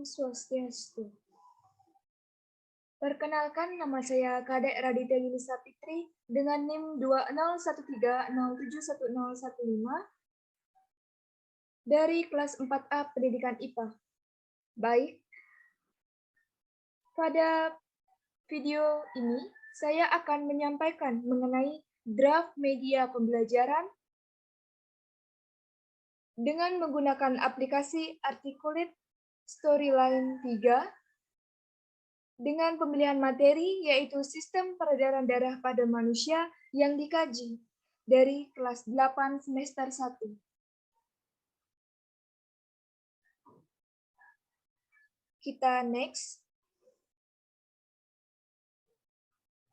Swastiastu. Perkenalkan, nama saya Kadek Raditya Yulisa Fitri dengan NIM 2013071015 dari kelas 4A Pendidikan IPA. Baik, pada video ini saya akan menyampaikan mengenai draft media pembelajaran dengan menggunakan aplikasi Articulate Storyline 3 dengan pemilihan materi yaitu sistem peredaran darah pada manusia yang dikaji dari kelas 8 semester 1. Kita next.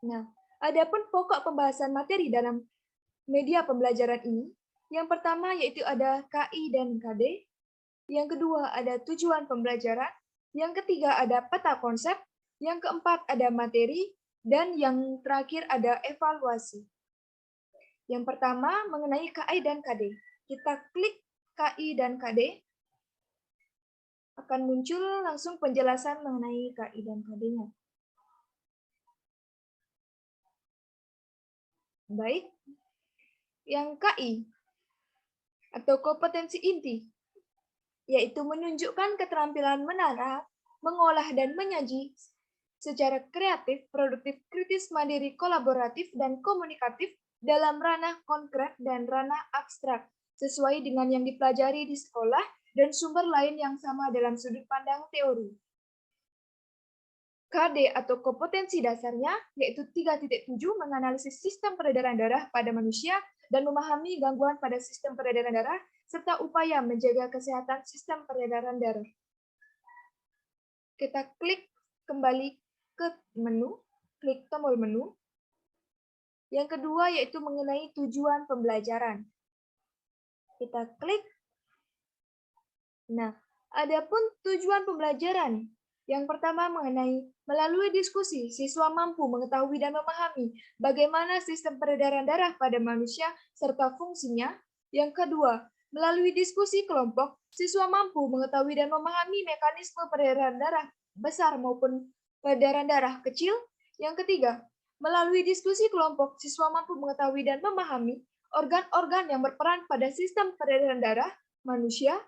Nah, adapun pokok pembahasan materi dalam media pembelajaran ini, yang pertama yaitu ada KI dan KD, yang kedua ada tujuan pembelajaran, yang ketiga ada peta konsep, yang keempat ada materi, dan yang terakhir ada evaluasi. Yang pertama mengenai KI dan KD. Kita klik KI dan KD, akan muncul langsung penjelasan mengenai KI dan KD-nya. Baik, yang KI atau kompetensi inti, yaitu menunjukkan keterampilan menara, mengolah dan menyaji secara kreatif, produktif, kritis, mandiri, kolaboratif, dan komunikatif dalam ranah konkret dan ranah abstrak, sesuai dengan yang dipelajari di sekolah dan sumber lain yang sama dalam sudut pandang teori. KD atau kompetensi dasarnya yaitu 3.7 menganalisis sistem peredaran darah pada manusia dan memahami gangguan pada sistem peredaran darah serta upaya menjaga kesehatan sistem peredaran darah. Kita klik kembali ke menu, klik tombol menu. Yang kedua yaitu mengenai tujuan pembelajaran. Kita klik. Nah, adapun tujuan pembelajaran. Yang pertama mengenai melalui diskusi, siswa mampu mengetahui dan memahami bagaimana sistem peredaran darah pada manusia serta fungsinya. Yang kedua, melalui diskusi kelompok, siswa mampu mengetahui dan memahami mekanisme peredaran darah besar maupun peredaran darah kecil. Yang ketiga, melalui diskusi kelompok, siswa mampu mengetahui dan memahami organ-organ yang berperan pada sistem peredaran darah manusia.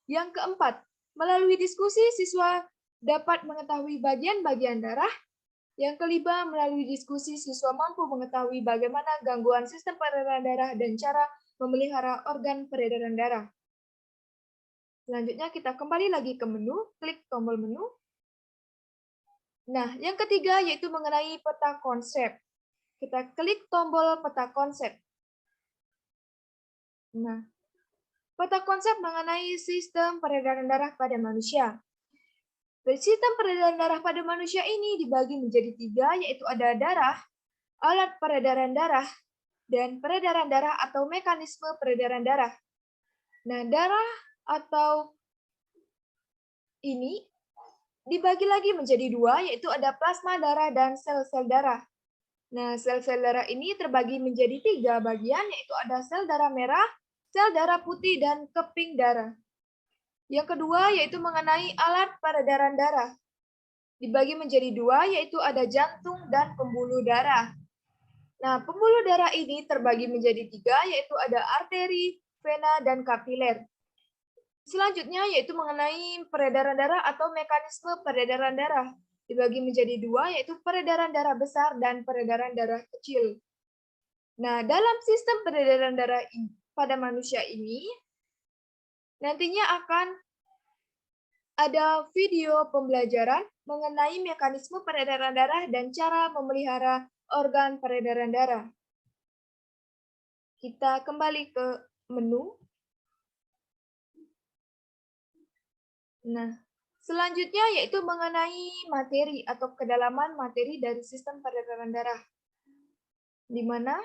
Yang keempat, melalui diskusi, siswa dapat mengetahui bagian-bagian darah. Yang kelima, melalui diskusi, siswa mampu mengetahui bagaimana gangguan sistem peredaran darah dan cara memelihara organ peredaran darah. Selanjutnya kita kembali lagi ke menu, klik tombol menu. Nah, yang ketiga yaitu mengenai peta konsep. Kita klik tombol peta konsep. Nah, peta konsep mengenai sistem peredaran darah pada manusia. Sistem peredaran darah pada manusia ini dibagi menjadi 3, yaitu ada darah, alat peredaran darah, dan peredaran darah atau mekanisme peredaran darah. Nah, darah atau ini dibagi lagi menjadi 2, yaitu ada plasma darah dan sel-sel darah. Nah, sel-sel darah ini terbagi menjadi 3 bagian, yaitu ada sel darah merah, sel darah putih, dan keping darah. Yang kedua yaitu mengenai alat peredaran darah. Dibagi menjadi 2, yaitu ada jantung dan pembuluh darah. Nah, pembuluh darah ini terbagi menjadi 3, yaitu ada arteri, vena, dan kapiler. Selanjutnya yaitu mengenai peredaran darah atau mekanisme peredaran darah. Dibagi menjadi 2, yaitu peredaran darah besar dan peredaran darah kecil. Nah, dalam sistem peredaran darah pada manusia ini, nantinya akan ada video pembelajaran mengenai mekanisme peredaran darah dan cara memelihara organ peredaran darah. Kita kembali ke menu. Nah, selanjutnya yaitu mengenai materi atau kedalaman materi dari sistem peredaran darah. Di mana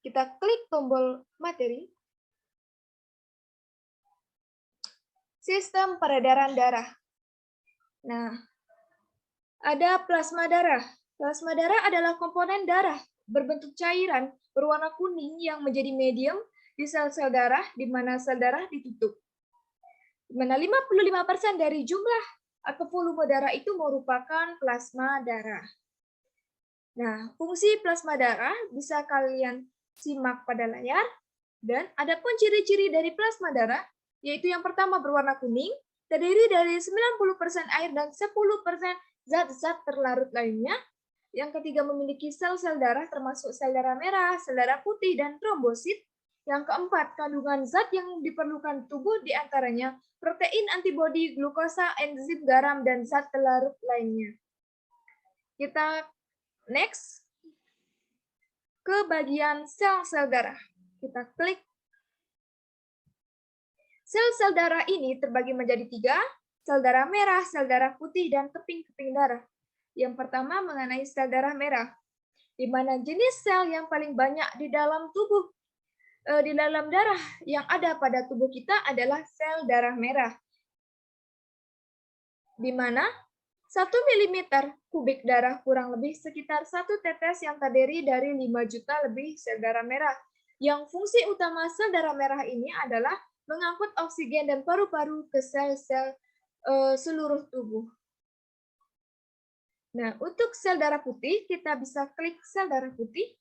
kita klik tombol materi. Sistem peredaran darah. Nah, ada plasma darah. Plasma darah adalah komponen darah berbentuk cairan berwarna kuning yang menjadi medium di sel-sel darah, di mana sel darah ditutup. Di mana 55% dari jumlah atau volume darah itu merupakan plasma darah. Nah, fungsi plasma darah bisa kalian simak pada layar. Dan ada pun ciri-ciri dari plasma darah, yaitu yang pertama berwarna kuning, terdiri dari 90% air dan 10% zat-zat terlarut lainnya. Yang ketiga memiliki sel-sel darah termasuk sel darah merah, sel darah putih, dan trombosit. Yang keempat, kandungan zat yang diperlukan tubuh diantaranya protein, antibodi, glukosa, enzim, garam, dan zat terlarut lainnya. Kita next ke bagian sel-sel darah. Kita klik. Sel-sel darah ini terbagi menjadi 3, sel darah merah, sel darah putih, dan keping-keping darah. Yang pertama mengenai sel darah merah, di mana jenis sel yang paling banyak di dalam tubuh, di dalam darah yang ada pada tubuh kita adalah sel darah merah, di mana 1 mm kubik darah kurang lebih sekitar 1 tetes yang terdiri dari 5 juta lebih sel darah merah. Yang fungsi utama sel darah merah ini adalah mengangkut oksigen dan paru-paru ke sel-sel seluruh tubuh. Nah, untuk sel darah putih, kita bisa klik sel darah putih.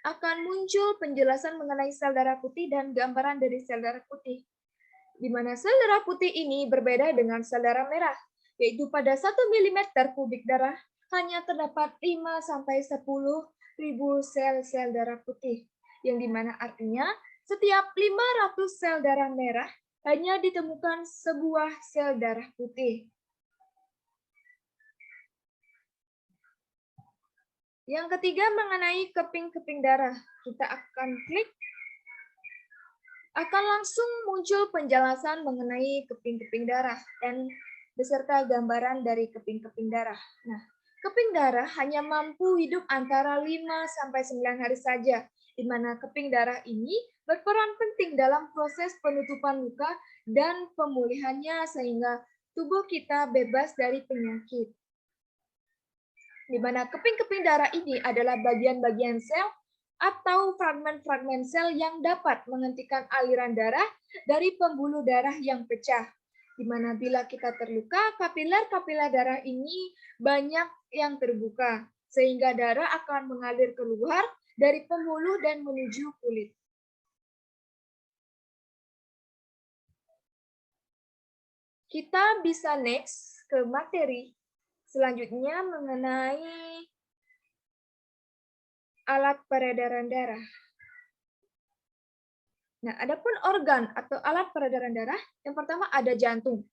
Akan muncul penjelasan mengenai sel darah putih dan gambaran dari sel darah putih. Di mana sel darah putih ini berbeda dengan sel darah merah, yaitu pada 1 mm kubik darah hanya terdapat 5-10 ribu sel-sel darah putih, yang dimana artinya setiap 500 sel darah merah hanya ditemukan sebuah sel darah putih. Yang ketiga mengenai keping-keping darah. Kita akan klik. Akan langsung muncul penjelasan mengenai keping-keping darah dan beserta gambaran dari keping-keping darah. Nah, keping darah hanya mampu hidup antara 5-9 hari saja, di mana keping darah ini berperan penting dalam proses penutupan luka dan pemulihannya sehingga tubuh kita bebas dari penyakit. Di mana keping-keping darah ini adalah bagian-bagian sel atau fragmen-fragmen sel yang dapat menghentikan aliran darah dari pembuluh darah yang pecah. Di mana bila kita terluka, kapiler-kapiler darah ini banyak yang terbuka, sehingga darah akan mengalir keluar dari pembuluh dan menuju kulit. Kita bisa next ke materi selanjutnya mengenai alat peredaran darah. Nah, adapun organ atau alat peredaran darah, yang pertama ada jantung.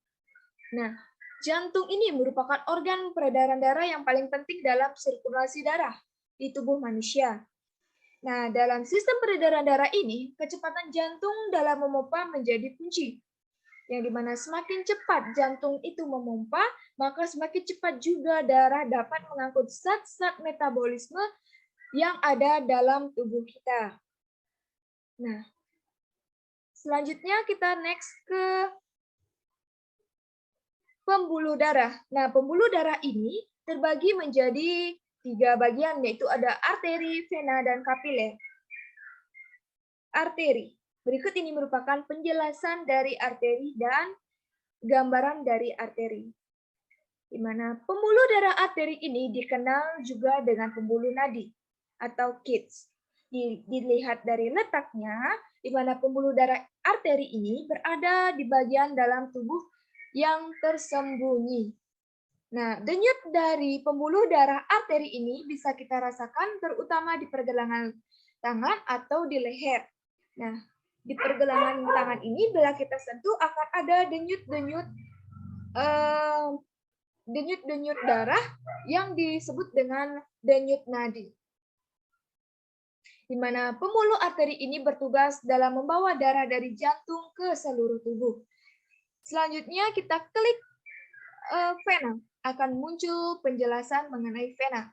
Nah, jantung ini merupakan organ peredaran darah yang paling penting dalam sirkulasi darah di tubuh manusia. Nah, dalam sistem peredaran darah ini, kecepatan jantung dalam memompa menjadi kunci. Yang dimana semakin cepat jantung itu memompa, maka semakin cepat juga darah dapat mengangkut zat-zat metabolisme yang ada dalam tubuh kita. Nah, selanjutnya kita next ke pembuluh darah. Nah, pembuluh darah ini terbagi menjadi 3 bagian, yaitu ada arteri, vena, dan kapiler. Arteri. Berikut ini merupakan penjelasan dari arteri dan gambaran dari arteri. Di mana pembuluh darah arteri ini dikenal juga dengan pembuluh nadi atau kids. Dilihat dari letaknya, di mana pembuluh darah arteri ini berada di bagian dalam tubuh yang tersembunyi. Nah, denyut dari pembuluh darah arteri ini bisa kita rasakan terutama di pergelangan tangan atau di leher. Nah, di pergelangan tangan ini bila kita sentuh akan ada denyut darah yang disebut dengan denyut nadi. Di mana pembuluh arteri ini bertugas dalam membawa darah dari jantung ke seluruh tubuh. Selanjutnya kita klik vena, akan muncul penjelasan mengenai vena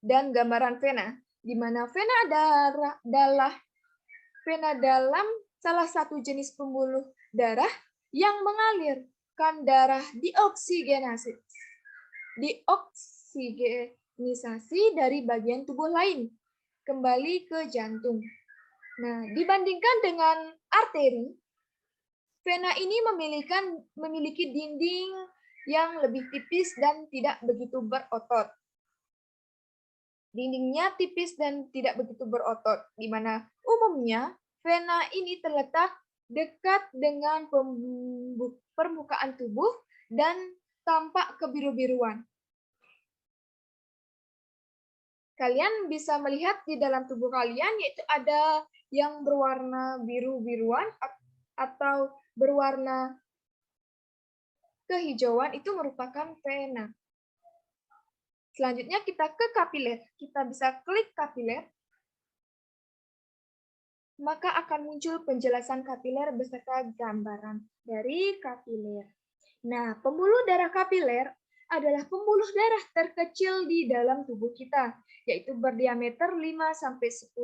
dan gambaran vena, di mana vena adalah vena dalam salah satu jenis pembuluh darah yang mengalirkan darah dioksigenisasi dari bagian tubuh lain kembali ke jantung. Nah, dibandingkan dengan arteri, vena ini memiliki dinding yang lebih tipis dan tidak begitu berotot. Dindingnya tipis dan tidak begitu berotot, di mana umumnya vena ini terletak dekat dengan permukaan tubuh dan tampak kebiru-biruan. Kalian bisa melihat di dalam tubuh kalian, yaitu ada yang berwarna biru-biruan atau berwarna kehijauan, itu merupakan vena. Selanjutnya kita ke kapiler. Kita bisa klik kapiler, maka akan muncul penjelasan kapiler beserta gambaran dari kapiler. Nah, pembuluh darah kapiler adalah pembuluh darah terkecil di dalam tubuh kita, yaitu berdiameter 5-10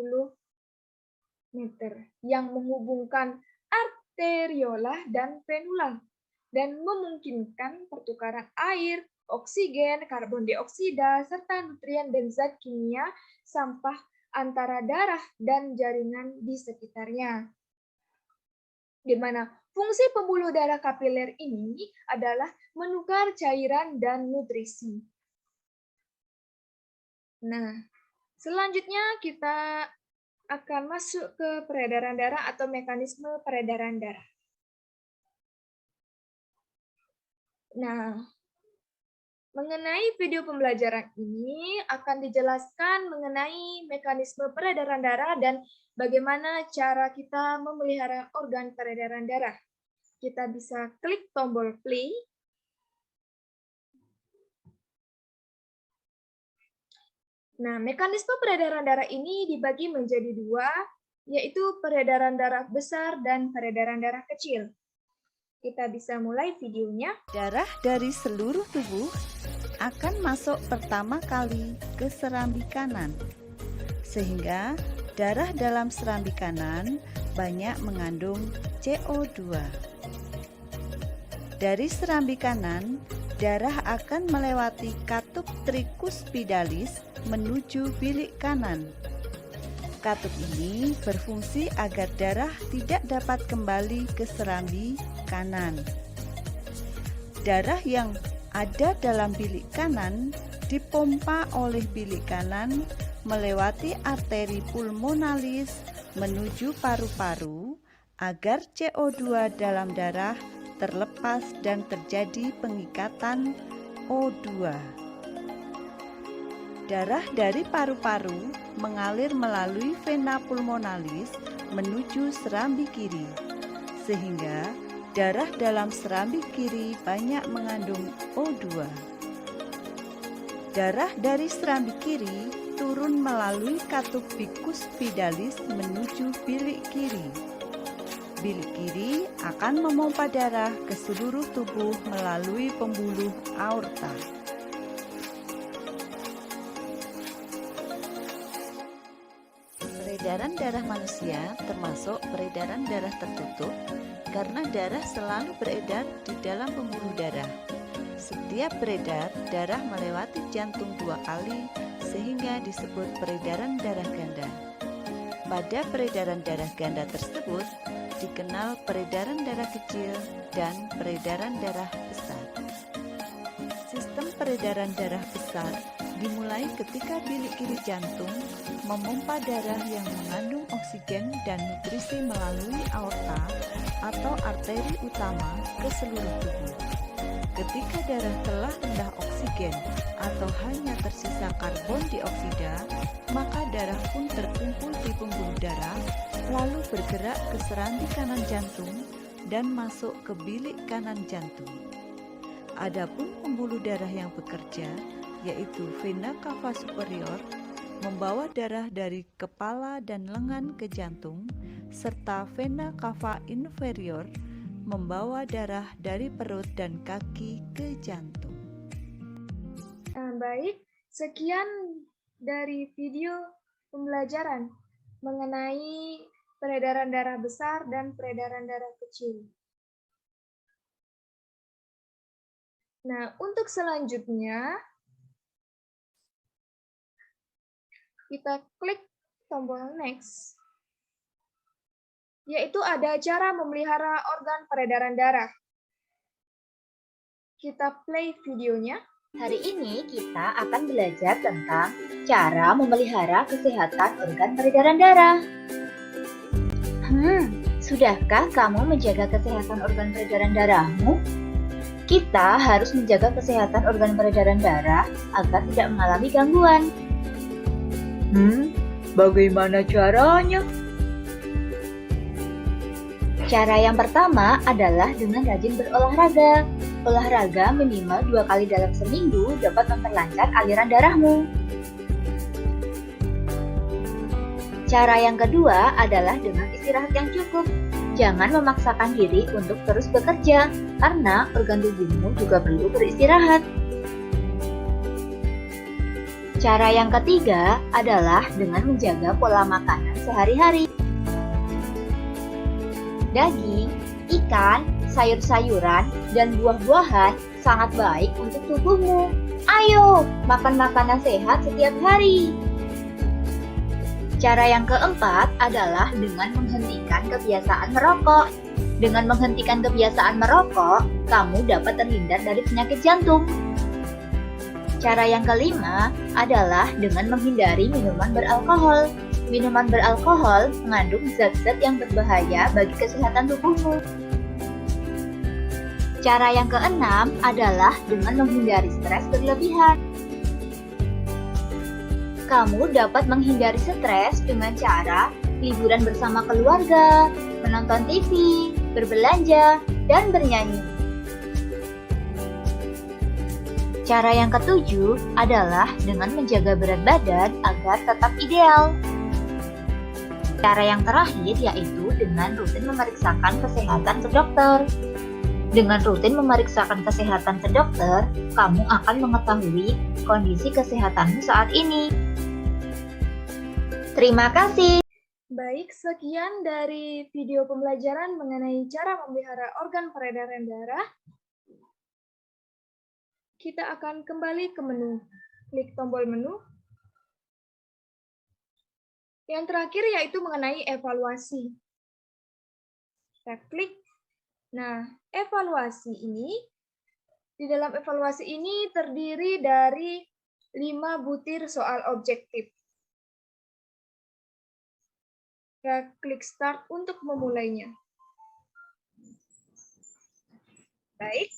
meter, yang menghubungkan arteriola dan venula, dan memungkinkan pertukaran air, oksigen, karbon dioksida, serta nutrien dan zat kimia sampah antara darah dan jaringan di sekitarnya. Di mana fungsi pembuluh darah kapiler ini adalah menukar cairan dan nutrisi. Nah, selanjutnya kita akan masuk ke peredaran darah atau mekanisme peredaran darah. Nah, mengenai video pembelajaran ini akan dijelaskan mengenai mekanisme peredaran darah dan bagaimana cara kita memelihara organ peredaran darah. Kita bisa klik tombol play. Nah, mekanisme peredaran darah ini dibagi menjadi dua, yaitu peredaran darah besar dan peredaran darah kecil. Kita bisa mulai videonya. Darah dari seluruh tubuh akan masuk pertama kali ke serambi kanan, sehingga darah dalam serambi kanan banyak mengandung CO2. Dari serambi kanan, darah akan melewati katup trikuspidalis menuju bilik kanan. Katup ini berfungsi agar darah tidak dapat kembali ke serambi kanan. Darah yang ada dalam bilik kanan dipompa oleh bilik kanan melewati arteri pulmonalis menuju paru-paru agar CO2 dalam darah terlepas dan terjadi pengikatan O2. Darah dari paru-paru mengalir melalui vena pulmonalis menuju serambi kiri, sehingga darah dalam serambi kiri banyak mengandung O2. Darah dari serambi kiri turun melalui katup bikuspidalis menuju bilik kiri. Bilik kiri akan memompa darah ke seluruh tubuh melalui pembuluh aorta. Peredaran darah manusia termasuk peredaran darah tertutup karena darah selalu beredar di dalam pembuluh darah. Setiap beredar, darah melewati jantung 2 kali sehingga disebut peredaran darah ganda. Pada peredaran darah ganda tersebut dikenal peredaran darah kecil dan peredaran darah besar. Sistem peredaran darah besar dimulai ketika bilik kiri jantung memompa darah yang mengandung oksigen dan nutrisi melalui aorta atau arteri utama ke seluruh tubuh. Ketika darah telah rendah oksigen atau hanya tersisa karbon dioksida, maka darah pun terkumpul di pembuluh darah, lalu bergerak ke serambi kanan jantung dan masuk ke bilik kanan jantung. Adapun pembuluh darah yang bekerja, yaitu vena cava superior, membawa darah dari kepala dan lengan ke jantung, serta vena cava inferior membawa darah dari perut dan kaki ke jantung. Baik, sekian dari video pembelajaran mengenai peredaran darah besar dan peredaran darah kecil. Nah, untuk selanjutnya, kita klik tombol next, yaitu ada cara memelihara organ peredaran darah. Kita play videonya. Hari ini kita akan belajar tentang cara memelihara kesehatan organ peredaran darah. Sudahkah kamu menjaga kesehatan organ peredaran darahmu? Kita harus menjaga kesehatan organ peredaran darah agar tidak mengalami gangguan. Bagaimana caranya? Cara yang pertama adalah dengan rajin berolahraga. Olahraga minimal 2 kali dalam seminggu dapat memperlancar aliran darahmu. Cara yang kedua adalah dengan istirahat yang cukup. Jangan memaksakan diri untuk terus bekerja, karena organ tubuhmu juga perlu beristirahat. Cara yang ketiga adalah dengan menjaga pola makanan sehari-hari. Daging, ikan, sayur-sayuran, dan buah-buahan sangat baik untuk tubuhmu. Ayo, makan makanan sehat setiap hari. Cara yang keempat adalah dengan menghentikan kebiasaan merokok. Dengan menghentikan kebiasaan merokok, kamu dapat terhindar dari penyakit jantung. Cara yang kelima adalah dengan menghindari minuman beralkohol. Minuman beralkohol mengandung zat-zat yang berbahaya bagi kesehatan tubuhmu. Cara yang keenam adalah dengan menghindari stres berlebihan. Kamu dapat menghindari stres dengan cara liburan bersama keluarga, menonton TV, berbelanja, dan bernyanyi. Cara yang ketujuh adalah dengan menjaga berat badan agar tetap ideal. Cara yang terakhir yaitu dengan rutin memeriksakan kesehatan ke dokter. Dengan rutin memeriksakan kesehatan ke dokter, kamu akan mengetahui kondisi kesehatanmu saat ini. Terima kasih. Baik, sekian dari video pembelajaran mengenai cara memelihara organ peredaran darah. Kita akan kembali ke menu. Klik tombol menu. Yang terakhir yaitu mengenai evaluasi. Kita klik. Nah, evaluasi ini, di dalam evaluasi ini terdiri dari 5 butir soal objektif. Kita klik start untuk memulainya. Baik,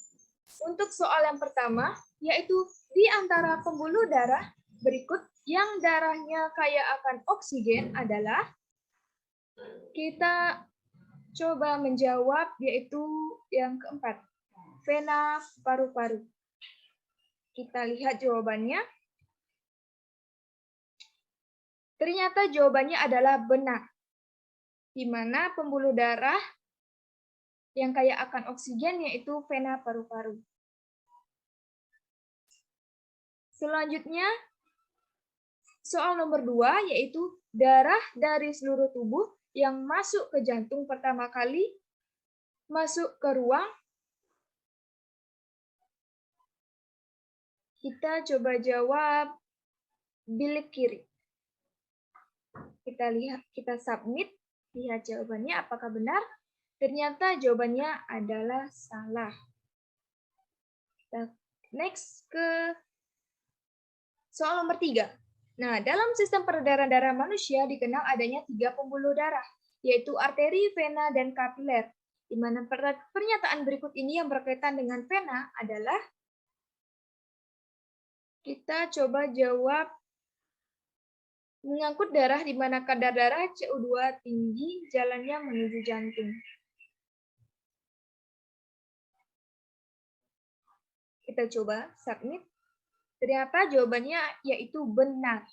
untuk soal yang pertama, yaitu di antara pembuluh darah berikut yang darahnya kaya akan oksigen adalah, kita coba menjawab, yaitu yang keempat, vena paru-paru. Kita lihat jawabannya. Ternyata jawabannya adalah benar, di mana pembuluh darah yang kaya akan oksigen yaitu vena paru-paru. Selanjutnya, soal nomor 2 yaitu darah dari seluruh tubuh yang masuk ke jantung pertama kali masuk ke ruang. Kita coba jawab bilik kiri. Kita lihat, kita submit, lihat jawabannya apakah benar. Ternyata jawabannya adalah salah. Kita next ke soal nomor 3. Nah, dalam sistem peredaran darah manusia dikenal adanya 3 pembuluh darah, yaitu arteri, vena, dan kapiler. Di mana pernyataan berikut ini yang berkaitan dengan vena adalah, kita coba jawab mengangkut darah di mana kadar darah CO2 tinggi jalannya menuju jantung. Kita coba submit. Ternyata jawabannya yaitu benar.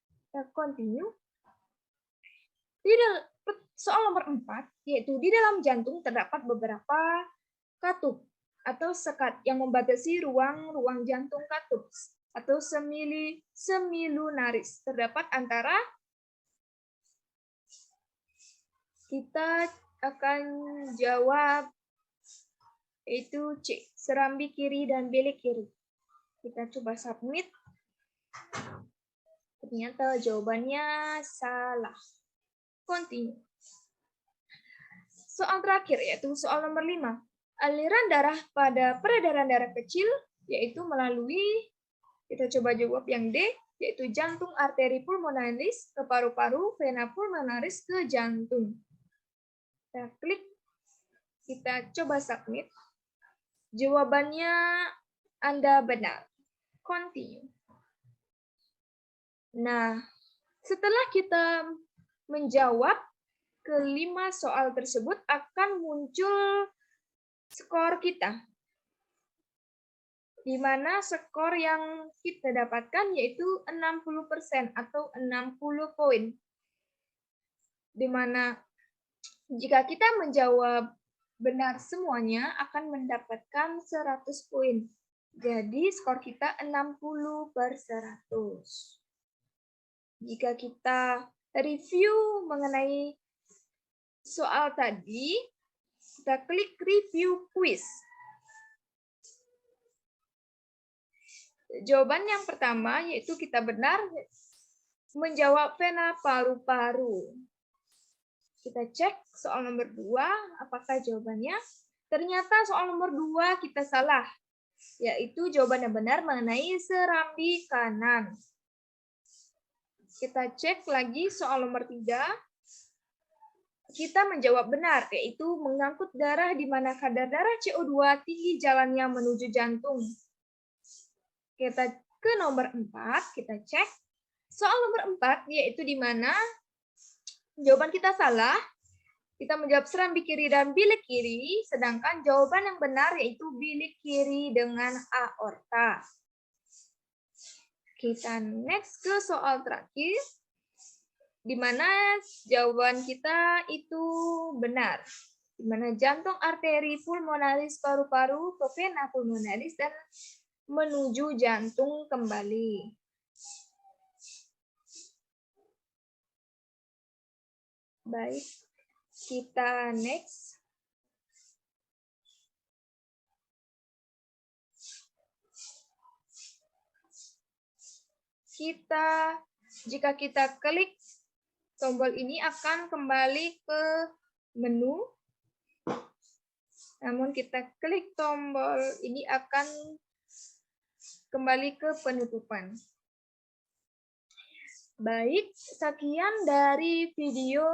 Kita continue. Soal nomor 4, yaitu di dalam jantung terdapat beberapa katup atau sekat yang membatasi ruang-ruang jantung katup atau semilunaris. Terdapat antara, kita akan jawab yaitu C, serambi kiri dan bilik kiri. Kita coba submit. Ternyata jawabannya salah. Continue. Soal terakhir yaitu soal nomor 5. aliran darah pada peredaran darah kecil, yaitu melalui, kita coba jawab yang D, yaitu jantung arteri pulmonaris ke paru-paru, vena pulmonaris ke jantung. Kita klik, kita coba submit. Jawabannya Anda benar. Continue. Nah, setelah kita menjawab kelima soal tersebut, akan muncul skor kita. Di mana skor yang kita dapatkan yaitu 60% atau 60 poin. Di mana jika kita menjawab benar semuanya akan mendapatkan 100 poin. Jadi skor kita 60/100. Jika kita review mengenai soal tadi, kita klik review quiz. Jawaban yang pertama yaitu kita benar menjawab vena paru-paru. Kita cek soal nomor 2, apakah jawabannya? Ternyata soal nomor 2 kita salah, yaitu jawaban yang benar mengenai serambi kanan. Kita cek lagi soal nomor 3. Kita menjawab benar, yaitu mengangkut darah di mana kadar darah CO2 tinggi jalannya menuju jantung. Kita ke nomor 4, kita cek. Soal nomor 4, yaitu di mana jawaban kita salah. Kita menjawab serambi kiri dan bilik kiri, sedangkan jawaban yang benar yaitu bilik kiri dengan aorta. Kita next ke soal terakhir, di mana jawaban kita itu benar. Di mana jantung arteri pulmonaris paru-paru ke vena pulmonaris dan menuju jantung kembali. Baik, kita next. Jika kita klik tombol ini akan kembali ke menu. Namun kita klik tombol ini akan kembali ke penutupan. Baik, sekian dari video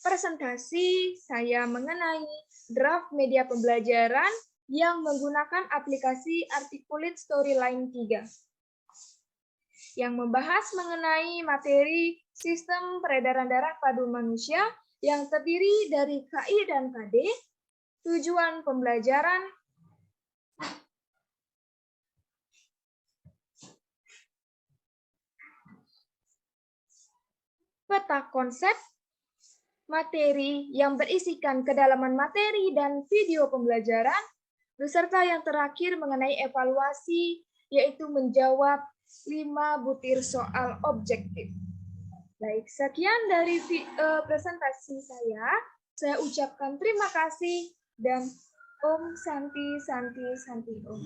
presentasi saya mengenai draft media pembelajaran yang menggunakan aplikasi Articulate Storyline 3. Yang membahas mengenai materi sistem peredaran darah pada manusia yang terdiri dari KI dan KD, tujuan pembelajaran, peta konsep, materi yang berisikan kedalaman materi dan video pembelajaran, beserta yang terakhir mengenai evaluasi, yaitu menjawab 5 butir soal objektif. Baik, sekian dari presentasi saya. Saya ucapkan terima kasih dan Om Santi Santi Santi Om.